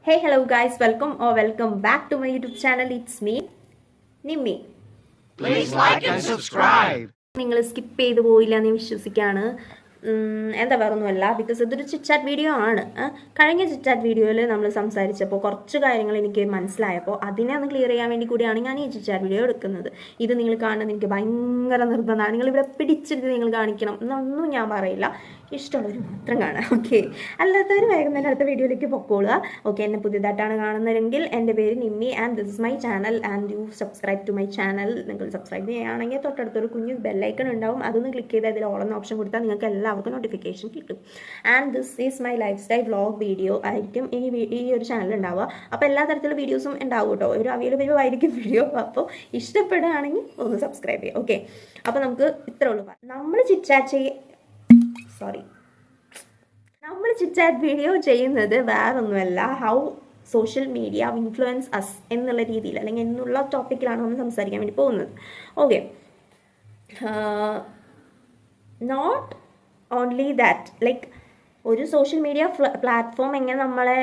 Hey, hello guys, welcome back to my YouTube channel. It's me, Nimmi. Please like and subscribe. നിങ്ങൾ skip ചെയ്തു പോയില്ല എന്ന് വിശ്വസിക്കുകയാണ്. എന്താ വേറൊന്നുമല്ല, ബിക്കോസ് ഇതൊരു ചിറ്റാറ്റ് വീഡിയോ ആണ്. കഴിഞ്ഞ ചിറ്റാറ്റ് വീഡിയോയിൽ നമ്മൾ സംസാരിച്ചപ്പോൾ കുറച്ച് കാര്യങ്ങൾ എനിക്ക് മനസ്സിലായപ്പോൾ അതിനെ ഒന്ന് ക്ലിയർ ചെയ്യാൻ വേണ്ടി കൂടിയാണ് ഞാൻ ഈ ചിറ്റാറ്റ് വീഡിയോ എടുക്കുന്നത്. ഇത് നിങ്ങൾ കാണുന്നത് എനിക്ക് ഭയങ്കര നിർബന്ധമാണ്. നിങ്ങളിവിടെ പിടിച്ചിരുന്ന് നിങ്ങൾ കാണിക്കണം എന്നൊന്നും ഞാൻ പറയില്ല, ഇഷ്ടമുള്ളവർ മാത്രം കാണാം. ഓക്കെ, അല്ലാത്തവർ വേഗം തന്നെ അടുത്ത വീഡിയോയിലേക്ക് പൊക്കോളുക. ഓക്കെ, എന്നെ പുതിയതായിട്ടാണ് കാണുന്നതെങ്കിൽ എൻ്റെ പേര് Nimmi and this is my channel and you subscribe to my channel. നിങ്ങൾ സബ്സ്ക്രൈബ് ചെയ്യുകയാണെങ്കിൽ തൊട്ടടുത്തൊരു കുഞ്ഞു ബെല്ലൈക്കൺ ഉണ്ടാവും, അതൊന്ന് ക്ലിക്ക് ചെയ്ത് അതിൽ ഓൾ എന്ന ഓപ്ഷൻ കൊടുത്താൽ നിങ്ങൾക്ക് എല്ലാവർക്കും നോട്ടിഫിക്കേഷൻ കിട്ടും. And this is my life style vlog video ആയിരിക്കും ഈ ഒരു ചാനൽ ഉണ്ടാവുക. അപ്പോൾ എല്ലാ തരത്തിലുള്ള വീഡിയോസും ഉണ്ടാവും കേട്ടോ, ഒരു അവൈലബിൾ ആയിരിക്കും വീഡിയോ. അപ്പോൾ ഇഷ്ടപ്പെടുകയാണെങ്കിൽ ഒന്ന് സബ്സ്ക്രൈബ് ചെയ്യുക. ഓക്കെ, അപ്പോൾ നമുക്ക് ഇത്രേ ഉള്ളൂ. നമ്മൾ ചിറ്റാറ്റ് വീഡിയോ ചെയ്യുന്നത് വേറൊന്നുമല്ല, how social media influence us എന്നുള്ള രീതിയിൽ അല്ലെങ്കിൽ എന്നുള്ള ടോപ്പിക്കിലാണ് നമ്മൾ സംസാരിക്കാൻ വേണ്ടി പോകുന്നത്. Okay, not only that, like ഒരു സോഷ്യൽ മീഡിയ പ്ലാറ്റ്ഫോം എങ്ങനെ നമ്മളെ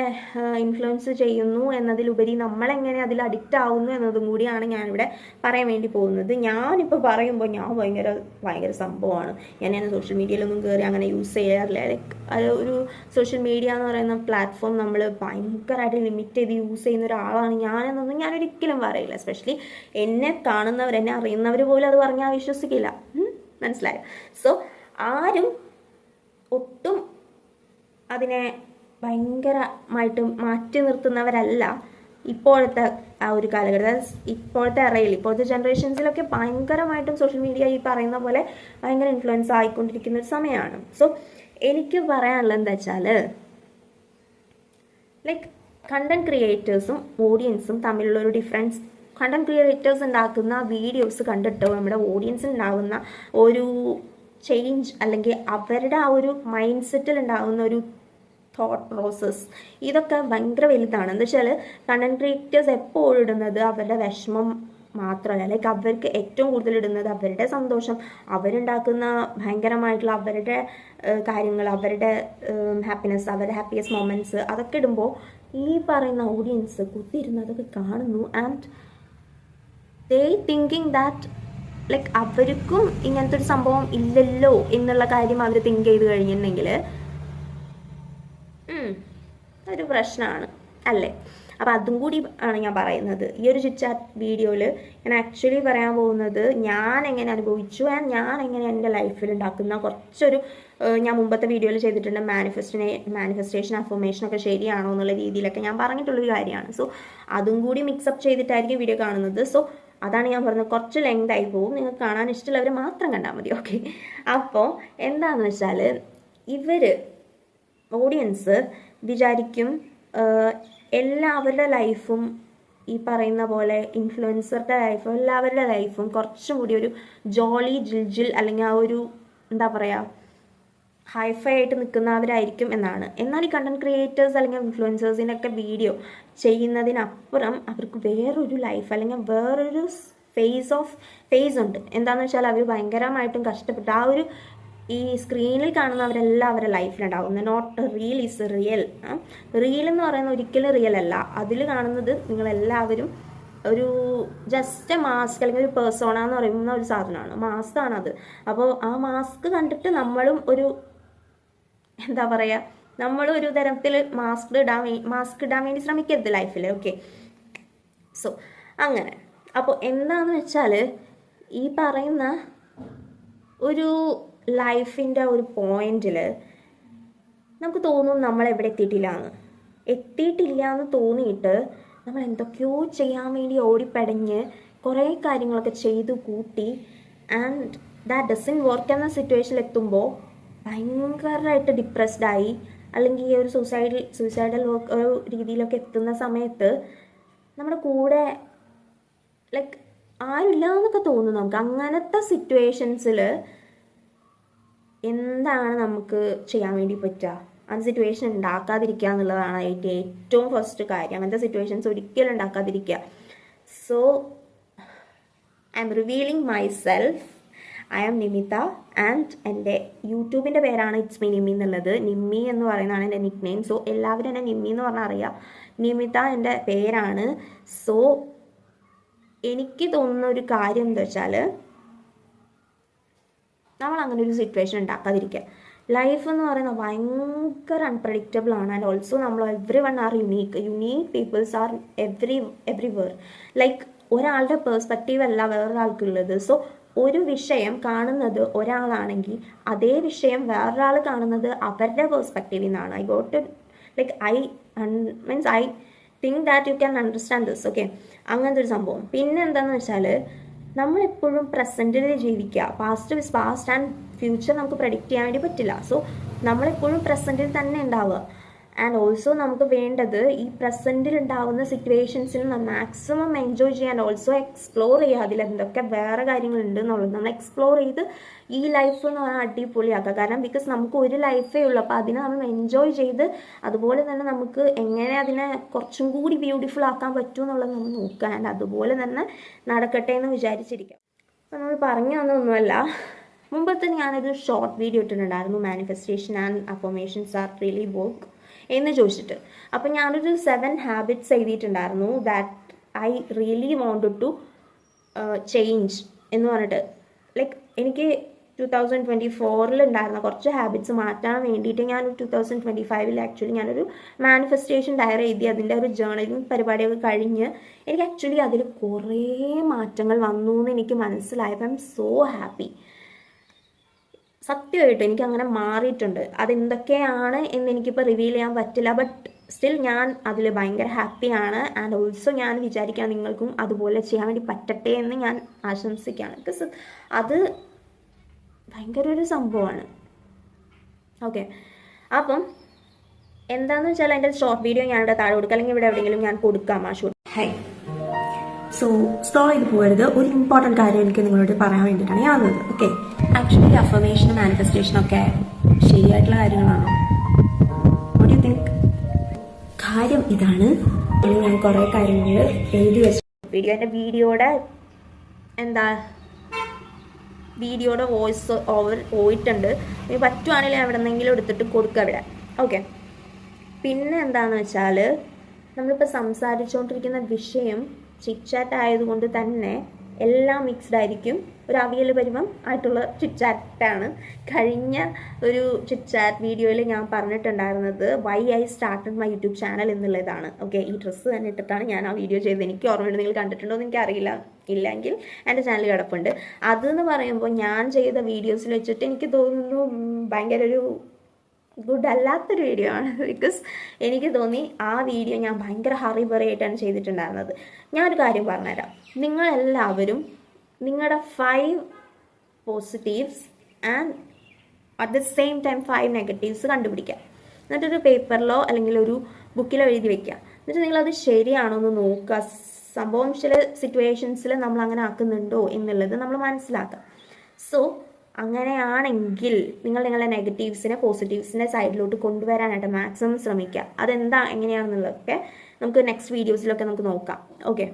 ഇൻഫ്ലുവൻസ് ചെയ്യുന്നു എന്നതിലുപരി നമ്മളെങ്ങനെ അതിൽ അഡിക്റ്റ് ആവുന്നു എന്നതും കൂടിയാണ് ഞാനിവിടെ പറയാൻ വേണ്ടി പോകുന്നത്. ഞാനിപ്പോൾ പറയുമ്പോൾ ഞാൻ ഭയങ്കര സംഭവമാണ്. ഞാൻ സോഷ്യൽ മീഡിയയിലൊന്നും കയറി അങ്ങനെ യൂസ് ചെയ്യാറില്ല. ലൈക്ക് ഒരു സോഷ്യൽ മീഡിയ എന്ന് പറയുന്ന പ്ലാറ്റ്ഫോം നമ്മൾ ഭയങ്കരമായിട്ട് ലിമിറ്റ് ചെയ്ത് യൂസ് ചെയ്യുന്ന ഒരാളാണ് ഞാനെന്നൊന്നും ഞാനൊരിക്കലും പറയില്ല. എസ്പെഷ്യലി എന്നെ കാണുന്നവർ, എന്നെ അറിയുന്നവർ പോലും അത് പറഞ്ഞാൽ വിശ്വസിക്കില്ല. മനസ്സിലായോ? സോ ആരും ഒട്ടും അതിനെ ഭയങ്കരമായിട്ട് മാറ്റി നിർത്തുന്നവരല്ല ഇപ്പോഴത്തെ ആ ഒരു കാലഘട്ടം. ഇപ്പോഴത്തെ അറയിൽ, ഇപ്പോഴത്തെ ജനറേഷൻസിലൊക്കെ ഭയങ്കരമായിട്ടും സോഷ്യൽ മീഡിയ ഈ പറയുന്ന പോലെ ഭയങ്കര ഇൻഫ്ലുവൻസ് ആയിക്കൊണ്ടിരിക്കുന്ന ഒരു സമയമാണ്. സോ എനിക്ക് പറയാനുള്ളത് എന്താ വെച്ചാൽ, ലൈക്ക് കണ്ടന്റ് ക്രിയേറ്റേഴ്സും ഓഡിയൻസും തമ്മിലുള്ളൊരു ഡിഫറൻസ്, കണ്ടന്റ് ക്രിയേറ്റേഴ്സ് ഉണ്ടാക്കുന്ന വീഡിയോസ് കണ്ടിട്ട് നമ്മുടെ ഓഡിയൻസിൽ ഉണ്ടാകുന്ന ഒരു ചേഞ്ച് അല്ലെങ്കിൽ അവരുടെ ആ ഒരു മൈൻഡ് സെറ്റിൽ ഉണ്ടാകുന്ന ഒരു തോട്ട് പ്രോസസ്സ്, ഇതൊക്കെ ഭയങ്കര വലുതാണ്. എന്താ വെച്ചാൽ കണ്ടന്റ് ക്രിയേറ്റേഴ്സ് എപ്പോഴും ഇടുന്നത് അവരുടെ വിഷമം മാത്രമല്ല, ലൈക്ക് അവർക്ക് ഏറ്റവും കൂടുതൽ ഇടുന്നത് അവരുടെ സന്തോഷം, അവരുണ്ടാക്കുന്ന ഭയങ്കരമായിട്ടുള്ള അവരുടെ കാര്യങ്ങൾ, അവരുടെ ഹാപ്പിനെസ്, അവരുടെ ഹാപ്പിയസ്റ്റ് മൊമെൻറ്റ്സ്, അതൊക്കെ ഇടുമ്പോൾ ഈ പറയുന്ന ഓഡിയൻസ് കുത്തിയിരുന്ന് അതൊക്കെ കാണുന്നു. And they thinking that like അവർക്കും ഇങ്ങനത്തെ ഒരു സംഭവം ഇല്ലല്ലോ എന്നുള്ള കാര്യം അവർ തിങ്ക് ചെയ്ത് കഴിഞ്ഞിട്ടുണ്ടെങ്കിൽ ഒരു പ്രശ്നമാണ് അല്ലേ? അപ്പോൾ അതും കൂടി ആണ് ഞാൻ പറയുന്നത് ഈ ഒരു ചിറ്റാറ്റ് വീഡിയോയിൽ. ഞാൻ ആക്ച്വലി പറയാൻ പോകുന്നത് ഞാൻ എങ്ങനെ അനുഭവിച്ചു ആൻഡ് ഞാൻ എങ്ങനെ എൻ്റെ ലൈഫിൽ ഉണ്ടാക്കുന്ന കുറച്ചൊരു, ഞാൻ മുമ്പത്തെ വീഡിയോയിൽ ചെയ്തിട്ടുണ്ട് മാനിഫെസ്റ്റേഷൻ അഫർമേഷനൊക്കെ ശരിയാണോ എന്നുള്ള രീതിയിലൊക്കെ ഞാൻ പറഞ്ഞിട്ടുള്ളൊരു കാര്യമാണ്. സോ അതും കൂടി മിക്സപ്പ് ചെയ്തിട്ടായിരിക്കും വീഡിയോ കാണുന്നത്. സോ അതാണ് ഞാൻ പറഞ്ഞത്, കുറച്ച് ലെങ്ത് ആയി പോകും. നിങ്ങൾക്ക് കാണാൻ ഇഷ്ടമുള്ളവർ മാത്രം കണ്ടാൽ മതി. ഓക്കെ, അപ്പോൾ എന്താണെന്ന് വെച്ചാൽ ഇവർ ഓഡിയൻസ് വിചാരിക്കും എല്ലാവരുടെ ലൈഫും ഈ പറയുന്ന പോലെ ഇൻഫ്ലുവൻസറുടെ ലൈഫും എല്ലാവരുടെ ലൈഫും കുറച്ചും കൂടി ഒരു ജോളി ജിൽ അല്ലെങ്കിൽ ആ ഒരു എന്താ പറയുക ഹൈഫൈ ആയിട്ട് നിൽക്കുന്നവരായിരിക്കും എന്നാണ്. എന്നാൽ ഈ കണ്ടന്റ് ക്രിയേറ്റേഴ്സ് അല്ലെങ്കിൽ ഇൻഫ്ലുവൻസേഴ്സിനൊക്കെ വീഡിയോ ചെയ്യുന്നതിനപ്പുറം അവർക്ക് വേറൊരു ലൈഫ് അല്ലെങ്കിൽ വേറൊരു ഫേസ് ഉണ്ട്. എന്താണെന്ന് വെച്ചാൽ അവർ ഭയങ്കരമായിട്ടും കഷ്ടപ്പെട്ട് ആ ഒരു ഈ സ്ക്രീനിൽ കാണുന്നവരെല്ലാം അവരുടെ ലൈഫിലുണ്ടാവും. Not real is real. Real എന്ന് പറയുന്നത് ഒരിക്കലും റിയൽ അല്ല. അതിൽ കാണുന്നത് നിങ്ങളെല്ലാവരും ഒരു ജസ്റ്റ് മാസ്ക് അല്ലെങ്കിൽ ഒരു പേഴ്സോണ എന്ന് പറയുന്ന ഒരു സാധനമാണ്, മാസ്ക് ആണത്. അപ്പോൾ ആ മാസ്ക് കണ്ടിട്ട് നമ്മളും ഒരു എന്താ പറയുക, നമ്മളൊരു തരത്തിൽ മാസ്ക് ഇടാൻ വേണ്ടി ശ്രമിക്കരുത് ലൈഫിൽ. ഓക്കെ, സോ അങ്ങനെ. അപ്പോൾ എന്താണെന്ന് വെച്ചാൽ ഈ പറയുന്ന ഒരു ലൈഫിൻ്റെ ഒരു പോയിന്റിൽ നമുക്ക് തോന്നും നമ്മൾ എവിടെ എത്തിയിട്ടില്ല എന്ന് തോന്നിയിട്ട് നമ്മൾ എന്തൊക്കെയോ ചെയ്യാൻ വേണ്ടി ഓടിപ്പടഞ്ഞ് കുറേ കാര്യങ്ങളൊക്കെ ചെയ്തു കൂട്ടി ആൻഡ് ദാറ്റ് ഡസൻറ്റ് വർക്ക് എന്ന സിറ്റുവേഷനിൽ എത്തുമ്പോൾ ഭയങ്കരമായിട്ട് ഡിപ്രസ്ഡായി അല്ലെങ്കിൽ ഈ ഒരു സൂയിസൈഡൽ വർക്ക് ഒരു രീതിയിലൊക്കെ എത്തുന്ന സമയത്ത് നമ്മുടെ കൂടെ ലൈക്ക് ആരുമില്ല എന്നൊക്കെ തോന്നും നമുക്ക്. അങ്ങനത്തെ സിറ്റുവേഷൻസിൽ എന്താണ് നമുക്ക് ചെയ്യാൻ വേണ്ടി പറ്റുക? ആ സിറ്റുവേഷൻ ഉണ്ടാക്കാതിരിക്കുക എന്നുള്ളതാണ് ഏറ്റവും ഫസ്റ്റ് കാര്യം. അങ്ങനത്തെ സിറ്റുവേഷൻസ് ഒരിക്കലും ഉണ്ടാക്കാതിരിക്കുക. So I am revealing myself. I am Nimitha and എൻ്റെ യൂട്യൂബിൻ്റെ പേരാണ് ഇറ്റ്സ് മീ നിമ്മി എന്നുള്ളത്. നിമ്മി എന്ന് പറയുന്നതാണ് എൻ്റെ നിക് നെയിം. സോ എല്ലാവരും എന്നെ നിമ്മി എന്ന് പറഞ്ഞാൽ അറിയാം. നിമിത എൻ്റെ പേരാണ്. സോ എനിക്ക് തോന്നുന്ന ഒരു കാര്യം എന്താ വെച്ചാൽ നമ്മൾ അങ്ങനെ ഒരു സിറ്റുവേഷൻ ഉണ്ടാക്കാതിരിക്കുക. ലൈഫ് എന്ന് പറയുന്നത് ഭയങ്കര അൺപ്രഡിക്റ്റബിൾ ആണ്. ആൻഡ് ഓൾസോ നമ്മൾ every one R unique people's R everywhere. Like ഒരാളുടെ പേഴ്സ്പെക്റ്റീവ് അല്ല വേറൊരാൾക്കുള്ളത്. സോ ഒരു വിഷയം കാണുന്നത് ഒരാളാണെങ്കിൽ അതേ വിഷയം വേറൊരാൾ കാണുന്നത് അവരുടെ പേഴ്സ്പെക്റ്റീവിൽ നിന്നാണ്. I think that you can understand this. Okay, അങ്ങനത്തെ ഒരു സംഭവം. പിന്നെ എന്താണെന്ന് വെച്ചാൽ നമ്മളെപ്പോഴും പ്രസൻറ്റിൽ ജീവിക്കുക. Past is past and future നമുക്ക് പ്രഡിക്റ്റ് ചെയ്യാൻ വേണ്ടി പറ്റില്ല. സോ നമ്മളെപ്പോഴും പ്രസൻറ്റിൽ തന്നെ ഉണ്ടാവുക. ആൻഡ് ഓൾസോ നമുക്ക് വേണ്ടത് ഈ പ്രസൻറ്റിൽ ഉണ്ടാകുന്ന സിറ്റുവേഷൻസിൽ മാക്സിമം എൻജോയ് ചെയ്യാൻ, ഓൾസോ എക്സ്പ്ലോർ ചെയ്യുക. അതിലെന്തൊക്കെ വേറെ കാര്യങ്ങളുണ്ട് എന്നുള്ളത് നമ്മൾ എക്സ്പ്ലോർ ചെയ്ത് ഈ ലൈഫ് എന്ന് പറഞ്ഞാൽ അടിപൊളിയാക്കുക. കാരണം ബിക്കോസ് നമുക്ക് ഒരു ലൈഫേ ഉള്ളൂ. അപ്പോൾ അതിനെ നമ്മൾ എൻജോയ് ചെയ്ത് അതുപോലെ തന്നെ നമുക്ക് എങ്ങനെ അതിനെ കുറച്ചും കൂടി ബ്യൂട്ടിഫുൾ ആക്കാൻ പറ്റും എന്നുള്ളത് നമ്മൾ നോക്കുക. ആൻഡ് അതുപോലെ തന്നെ നടക്കട്ടെ എന്ന് വിചാരിച്ചിരിക്കാം. അപ്പോൾ നമ്മൾ പറഞ്ഞു തന്നൊന്നുമല്ല, മുമ്പത്തെ ഞാനൊരു ഷോർട്ട് വീഡിയോ ഇട്ടിട്ടുണ്ടായിരുന്നു, manifestation and affirmations are really work എന്ന് ചോദിച്ചിട്ട്. അപ്പോൾ ഞാനൊരു 7 ഹാബിറ്റ്സ് എഴുതിയിട്ടുണ്ടായിരുന്നു that I really wanted to change എന്ന് പറഞ്ഞിട്ട്. ലൈക്ക് എനിക്ക് 2024 ഉണ്ടായിരുന്ന കുറച്ച് ഹാബിറ്റ്സ് മാറ്റാൻ വേണ്ടിയിട്ട് ഞാൻ 2025 ആക്ച്വലി ഞാനൊരു മാനിഫെസ്റ്റേഷൻ ഡയറി എഴുതി. അതിൻ്റെ ഒരു ജേർണലിംഗ് പരിപാടിയൊക്കെ കഴിഞ്ഞ് എനിക്ക് ആക്ച്വലി അതിൽ കുറേ മാറ്റങ്ങൾ വന്നു എന്ന് എനിക്ക് മനസ്സിലായപ്പോൾ ഐ എം സോ ഹാപ്പി. സത്യമായിട്ട് എനിക്ക് അങ്ങനെ മാറിയിട്ടുണ്ട്. അതെന്തൊക്കെയാണ് എന്ന് എനിക്കിപ്പോൾ റിവീൽ ചെയ്യാൻ പറ്റില്ല. ബട്ട് സ്റ്റിൽ ഞാൻ അതിൽ ഭയങ്കര ഹാപ്പിയാണ്. ആൻഡ് ഓൾസോ ഞാൻ വിചാരിക്കാം നിങ്ങൾക്കും അതുപോലെ ചെയ്യാൻ വേണ്ടി പറ്റട്ടെ എന്ന് ഞാൻ ആശംസിക്കുകയാണ്. ബിക്കോസ് അത് ഭയങ്കര ഒരു സംഭവമാണ്. ഓക്കെ, അപ്പം എന്താണെന്ന് വെച്ചാൽ അതിൻ്റെ ഷോർട്ട് വീഡിയോ ഞാനിവിടെ താഴെ കൊടുക്കാം, അല്ലെങ്കിൽ ഇവിടെ എവിടെയെങ്കിലും ഞാൻ കൊടുക്കാം ആ ഷൂട്ട്. ഹൈ, സോ സ്ക്രോൾ ചെയ്ത് പോകരുത്. ഒരു ഇമ്പോർട്ടൻറ്റ് കാര്യം എനിക്ക് നിങ്ങളോട് പറയാൻ വേണ്ടിയിട്ടാണ് ഞാൻ വന്നത്. ഓക്കെ, ആക്ച്വലി അഫർമേഷനും മാനിഫെസ്റ്റേഷനും ഒക്കെ ശരിയായിട്ടുള്ള കാര്യങ്ങളാണോ? What you think? കാര്യം ഇതാണ്, ഞാൻ കുറേ കാര്യങ്ങൾ എഴുതി വെച്ചു. വീഡിയോയുടെ വോയിസ് ഓവർ പോയിട്ടുണ്ട്. ഇനി പറ്റുവാണെങ്കിൽ എവിടെ നിന്നെങ്കിലും എടുത്തിട്ട് കൊടുക്കുക ഇവിടെ. ഓക്കെ, പിന്നെ എന്താണെന്ന് വെച്ചാൽ നമ്മളിപ്പോൾ സംസാരിച്ചുകൊണ്ടിരിക്കുന്ന വിഷയം ചിറ്റ്ചാറ്റ് ആയതുകൊണ്ട് തന്നെ എല്ലാം മിക്സ്ഡ് ആയിരിക്കും. ഒരു അവിയൽ പരുവം ആയിട്ടുള്ള ചിറ്റ്ചാറ്റാണ്. കഴിഞ്ഞ ഒരു ചിറ്റ്ചാറ്റ് വീഡിയോയിൽ ഞാൻ പറഞ്ഞിട്ടുണ്ടായിരുന്നത് why I started my YouTube channel എന്നുള്ളതാണ്. ഓക്കെ, ഈ ഡ്രസ്സ് തന്നെ ഇട്ടിട്ടാണ് ഞാൻ ആ വീഡിയോ ചെയ്തത്. എനിക്ക് ഓർമ്മയുണ്ട്, നിങ്ങൾ കണ്ടിട്ടുണ്ടോ എന്ന് എനിക്കറിയില്ല. ഇല്ലെങ്കിൽ എൻ്റെ ചാനൽ കിടപ്പുണ്ട്. അതെന്ന് പറയുമ്പോൾ ഞാൻ ചെയ്ത വീഡിയോസിൽ വെച്ചിട്ട് എനിക്ക് തോന്നുന്നു ഭയങ്കര ഒരു ഗുഡ് അല്ലാത്തൊരു വീഡിയോ ആണ്. ബിക്കോസ് എനിക്ക് തോന്നി ആ വീഡിയോ ഞാൻ ഭയങ്കര ഹറിബറിയായിട്ടാണ് ചെയ്തിട്ടുണ്ടായിരുന്നത്. ഞാനൊരു കാര്യം പറഞ്ഞുതരാം. നിങ്ങളെല്ലാവരും നിങ്ങളുടെ 5 positives and at the same time 5 negatives കണ്ടുപിടിക്കുക. എന്നിട്ടൊരു പേപ്പറിലോ അല്ലെങ്കിൽ ഒരു ബുക്കിലോ എഴുതി വെക്കുക. എന്നിട്ട് നിങ്ങളത് ശരിയാണോ എന്ന് നോക്കുക. സംഭവം ചില സിറ്റുവേഷൻസിൽ നമ്മൾ അങ്ങനെ ആക്കുന്നുണ്ടോ എന്നുള്ളത് നമ്മൾ മനസ്സിലാക്കുക. സോ അങ്ങനെയാണെങ്കിൽ നിങ്ങൾ നിങ്ങളുടെ നെഗറ്റീവ്സിനെ പോസിറ്റീവ്സിനെ സൈഡിലോട്ട് കൊണ്ടുവരാനായിട്ട് മാക്സിമം ശ്രമിക്കുക. അതെന്താ എങ്ങനെയാണെന്നുള്ളതൊക്കെ നമുക്ക് നെക്സ്റ്റ് വീഡിയോസിലൊക്കെ നമുക്ക് നോക്കാം. ഓക്കെ,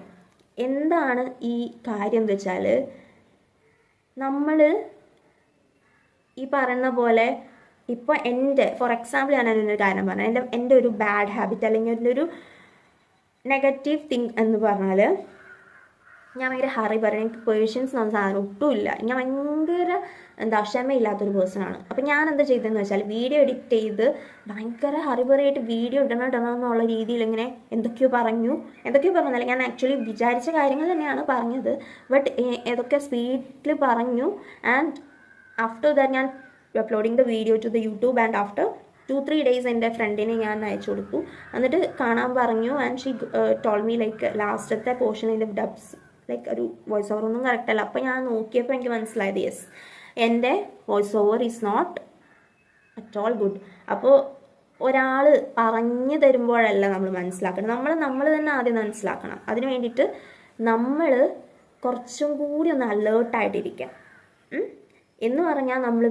എന്താണ് ഈ കാര്യം എന്ന് വെച്ചാൽ നമ്മൾ ഈ പറയുന്ന പോലെ ഇപ്പോൾ ഫോർ എക്സാമ്പിൾ ഞാൻ അതിനൊരു കാര്യം പറഞ്ഞത്, എൻ്റെ ഒരു ബാഡ് ഹാബിറ്റ് അല്ലെങ്കിൽ എൻ്റെ ഒരു നെഗറ്റീവ് തിങ് എന്ന് പറഞ്ഞാൽ ഞാൻ ഭയങ്കര ഹറി പറയും. എനിക്ക് പേഷ്യൻസ് എന്ന സാധനം ഒട്ടുമില്ല. ഞാൻ ഭയങ്കര ക്ഷമയില്ലാത്തൊരു പേഴ്സണാണ്. അപ്പം ഞാൻ എന്താ ചെയ്തതെന്ന് വെച്ചാൽ വീഡിയോ എഡിറ്റ് ചെയ്ത് ഭയങ്കര ഹറിബറിയായിട്ട് വീഡിയോ ഇടണം എന്നുള്ള രീതിയിൽ ഇങ്ങനെ എന്തൊക്കെയോ പറഞ്ഞാൽ ഞാൻ ആക്ച്വലി വിചാരിച്ച കാര്യങ്ങൾ തന്നെയാണ് പറഞ്ഞത്. ബട്ട് ഏതൊക്കെ സ്പീഡിൽ പറഞ്ഞു. ആൻഡ് ആഫ്റ്റർ ദാറ്റ് ഞാൻ uploading the video to the YouTube. And after 2-3 days എൻ്റെ ഫ്രണ്ടിനെ ഞാൻ അയച്ചു കൊടുത്തു. എന്നിട്ട് കാണാൻ പറഞ്ഞു. And she told me like ലാസ്റ്റത്തെ പോർഷനിൽ ഡബ്സ് ലൈക്ക് ഒരു വോയിസ് ഓവർ ഒന്നും കറക്റ്റല്ല. അപ്പോൾ ഞാൻ നോക്കിയപ്പോൾ എനിക്ക് മനസ്സിലായത് യെസ്, എൻ്റെ voice over is not at all good. അപ്പോൾ ഒരാൾ പറഞ്ഞു തരുമ്പോഴല്ല നമ്മൾ മനസ്സിലാക്കണം, നമ്മൾ തന്നെ ആദ്യം മനസ്സിലാക്കണം. അതിന് വേണ്ടിയിട്ട് നമ്മൾ കുറച്ചും കൂടി ഒന്ന് അലേർട്ടായിട്ടിരിക്കാം. എന്ന് പറഞ്ഞാൽ നമ്മൾ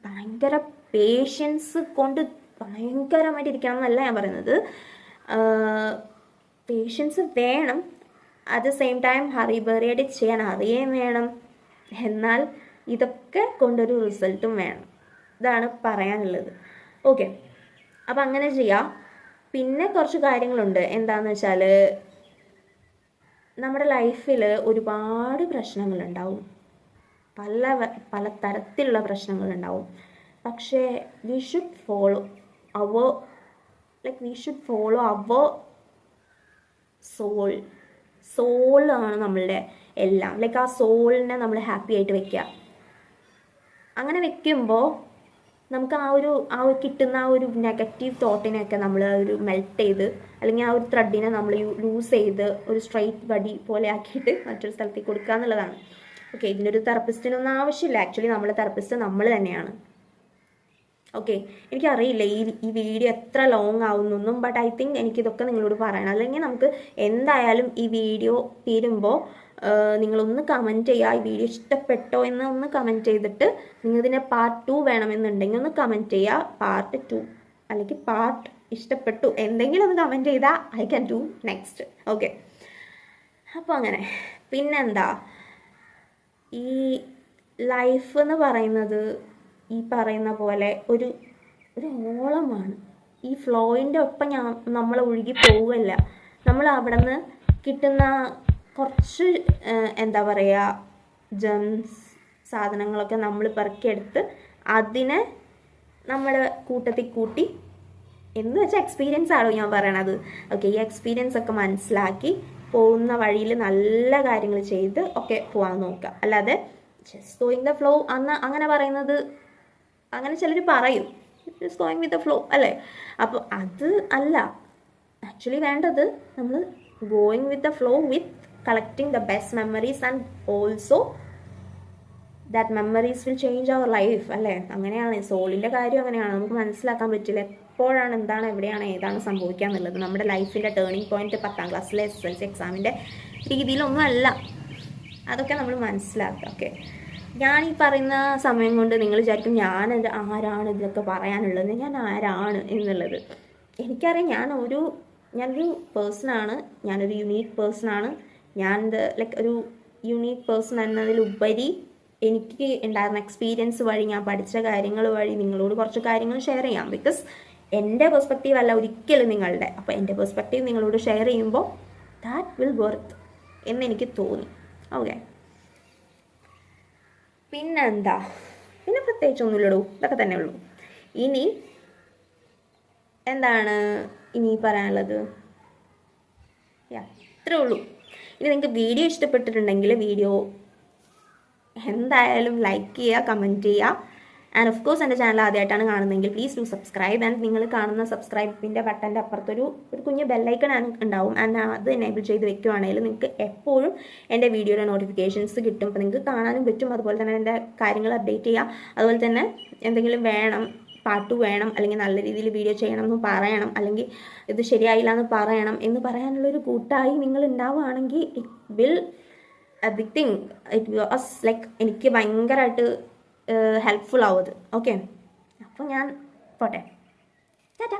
ഭയങ്കര പേഷ്യൻസ് കൊണ്ട് ഭയങ്കരമായിട്ടിരിക്കണം എന്നല്ല ഞാൻ പറയുന്നത്. പേഷ്യൻസ് വേണം, അറ്റ് ദ സെയിം ടൈം ഹറിബറിയായിട്ട് ചെയ്യാൻ അറിയാൻ വേണം. എന്നാൽ ഇതൊക്കെ കൊണ്ടൊരു റിസൾട്ടും വേണം. ഇതാണ് പറയാനുള്ളത്. ഓക്കെ, അപ്പം അങ്ങനെ ചെയ്യാം. പിന്നെ കുറച്ച് കാര്യങ്ങളുണ്ട്. എന്താണെന്ന് വെച്ചാൽ നമ്മുടെ ലൈഫിൽ ഒരുപാട് പ്രശ്നങ്ങളുണ്ടാവും, പല തരത്തിലുള്ള പ്രശ്നങ്ങളുണ്ടാവും. പക്ഷേ വി ഷുഡ് ഫോളോ അവർ സോളാണ് നമ്മളുടെ എല്ലാം. ആ സോളിനെ നമ്മൾ ഹാപ്പി ആയിട്ട് വെക്കുക. അങ്ങനെ വെക്കുമ്പോൾ നമുക്ക് ആ ഒരു കിട്ടുന്ന ആ ഒരു നെഗറ്റീവ് തോട്ടിനെയൊക്കെ നമ്മൾ ഒരു മെൽറ്റ് ചെയ്ത്, അല്ലെങ്കിൽ ആ ഒരു ത്രെഡിനെ നമ്മൾ ലൂസ് ചെയ്ത് ഒരു സ്ട്രൈറ്റ് വടി പോലെ ആക്കിയിട്ട് മറ്റൊരു സ്ഥലത്തേക്ക് കൊടുക്കുക എന്നുള്ളതാണ്. ഓക്കെ, ഇതിനൊരു തെറപ്പിസ്റ്റിനൊന്നും ആവശ്യമില്ല. ആക്ച്വലി നമ്മളെ തെറപ്പിസ്റ്റ് നമ്മൾ തന്നെയാണ്. ഓക്കെ, എനിക്കറിയില്ല ഈ വീഡിയോ എത്ര ലോങ് ആവുന്നൊന്നും, ബട്ട് ഐ തിങ്ക് എനിക്കിതൊക്കെ നിങ്ങളോട് പറയണം. അല്ലെങ്കിൽ നമുക്ക് എന്തായാലും ഈ വീഡിയോ തീരുമ്പോൾ നിങ്ങളൊന്ന് കമൻറ്റ് ചെയ്യുക, ഈ വീഡിയോ ഇഷ്ടപ്പെട്ടോ എന്ന് ഒന്ന് കമൻറ്റ് ചെയ്തിട്ട് നിങ്ങളിതിനെ പാർട്ട് 2 വേണമെന്നുണ്ടെങ്കിൽ ഒന്ന് കമൻറ്റ് ചെയ്യുക. പാർട്ട് 2 അല്ലെങ്കിൽ പാർട്ട് ഇഷ്ടപ്പെട്ടു എന്തെങ്കിലും ഒന്ന് കമൻറ്റ് ചെയ്താൽ I can do next. Okay, അപ്പോൾ അങ്ങനെ. പിന്നെന്താ, ഈ ലൈഫ് എന്ന് പറയുന്നത് ഈ പറയുന്ന പോലെ ഒരു ഓളമാണ്. ഈ ഫ്ലോയിൻ്റെ ഒപ്പം നമ്മൾ ഒഴുകി പോവുകയല്ല. നമ്മൾ അവിടെ നിന്ന് കിട്ടുന്ന കുറച്ച് എന്താ പറയുക ജംസ് സാധനങ്ങളൊക്കെ നമ്മൾ പെറുക്കിയെടുത്ത് അതിനെ നമ്മുടെ കൂട്ടത്തിൽ കൂട്ടി, എന്ന് വെച്ചാൽ എക്സ്പീരിയൻസ് ആണോ ഞാൻ പറയണത്. ഓക്കെ, ഈ എക്സ്പീരിയൻസ് ഒക്കെ മനസ്സിലാക്കി പോകുന്ന വഴിയിൽ നല്ല കാര്യങ്ങൾ ചെയ്ത് ഒക്കെ പോകാൻ നോക്കുക. അല്ലാതെ ജസ്റ്റ് ഗോയിങ് ദ ഫ്ലോ അങ്ങനെ പറയുന്നത്, അങ്ങനെ ചിലർ പറയും just going with the flow അല്ലേ. അപ്പോൾ അത് അല്ല ആക്ച്വലി വേണ്ടത്. നമ്മൾ going with the flow with collecting the best memories and also that memories will change our life അല്ലേ. അങ്ങനെയാണ് സോളിൻ്റെ കാര്യം. അങ്ങനെയാണ്, നമുക്ക് മനസ്സിലാക്കാൻ പറ്റില്ല എപ്പോഴാണ്, എന്താണ്, എവിടെയാണ്, ഏതാണ് സംഭവിക്കുക എന്നുള്ളത്. നമ്മുടെ ലൈഫിൻ്റെ ടേണിംഗ് പോയിന്റ് 10ാം ക്ലാസ്സിലെ SSLC എക്സാമിൻ്റെ രീതിയിലൊന്നും അല്ല. അതൊക്കെ നമ്മൾ മനസ്സിലാക്കുക. ഓക്കെ, ഞാൻ ഈ പറയുന്ന സമയം കൊണ്ട് നിങ്ങൾ വിചാരിക്കും ആരാണ് ഇതൊക്കെ പറയാനുള്ളത്, ഞാൻ ആരാണ് എന്നുള്ളത്. എനിക്കറിയാം, ഞാനൊരു പേഴ്സണാണ്, ഞാനൊരു യുണീക്ക് പേഴ്സണാണ്. ഒരു യൂണീക്ക് പേഴ്സൺ എന്നതിലുപരി എനിക്ക് ഉണ്ടായിരുന്ന എക്സ്പീരിയൻസ് വഴി, ഞാൻ പഠിച്ച കാര്യങ്ങൾ വഴി നിങ്ങളോട് കുറച്ച് കാര്യങ്ങൾ ഷെയർ ചെയ്യാം. ബിക്കോസ് എൻ്റെ പെർസ്പെക്റ്റീവ് അല്ല ഒരിക്കലും നിങ്ങളുടെ. അപ്പോൾ എൻ്റെ പെർസ്പെക്റ്റീവ് നിങ്ങളോട് ഷെയർ ചെയ്യുമ്പോൾ ദാറ്റ് വിൽ വർത്ത് എന്നെനിക്ക് തോന്നി. ഓക്കെ, പിന്നെന്താ, പിന്നെ പ്രത്യേകിച്ചൊന്നുമില്ലടൂ, ഇതൊക്കെ തന്നെ ഉള്ളൂ. ഇനി എന്താണ് ഇനി പറയാനുള്ളത്? ഇത്രേ ഉള്ളൂ. ഇനി നിങ്ങൾക്ക് വീഡിയോ ഇഷ്ടപ്പെട്ടിട്ടുണ്ടെങ്കിൽ വീഡിയോ എന്തായാലും ലൈക്ക് ചെയ്യുക, കമൻറ്റ് ചെയ്യുക. ആൻഡ് ഓഫ് കോഴ്സ് എൻ്റെ ചാനൽ ആദ്യമായിട്ടാണ് കാണുന്നതെങ്കിൽ പ്ലീസ് ഡു സബ്സ്ക്രൈബ്. ആൻഡ് നിങ്ങൾ കാണുന്ന സബ്സ്ക്രൈബിൻ്റെ ബട്ടൻ്റെ അപ്പുറത്തൊരു കുഞ്ഞ് ബെല്ലൈക്കൺ ഉണ്ടാവും. ആൻഡ് അത് എനേബിൾ ചെയ്ത് വെക്കുകയാണെങ്കിൽ നിങ്ങൾക്ക് എപ്പോഴും എൻ്റെ വീഡിയോയുടെ നോട്ടിഫിക്കേഷൻസ് കിട്ടും. അപ്പോൾ നിങ്ങൾക്ക് കാണാനും പറ്റും. അതുപോലെ തന്നെ എൻ്റെ കാര്യങ്ങൾ അപ്ഡേറ്റ് ചെയ്യുക. അതുപോലെ തന്നെ എന്തെങ്കിലും വേണം, പാർട്ട് 2 വേണം, അല്ലെങ്കിൽ നല്ല രീതിയിൽ വീഡിയോ ചെയ്യണം എന്ന് പറയണം, അല്ലെങ്കിൽ ഇത് ശരിയായില്ല എന്ന് പറയണം എന്ന് പറയാനുള്ളൊരു കൂട്ടായി നിങ്ങൾ ഉണ്ടാവുകയാണെങ്കിൽ it will a big thing. It was like എനിക്ക് ഭയങ്കരമായിട്ട് ഹെൽപ്ഫുൾ ആവും അത്. ഓക്കെ, അപ്പോൾ ഞാൻ പോട്ടെ, ടാറ്റാ.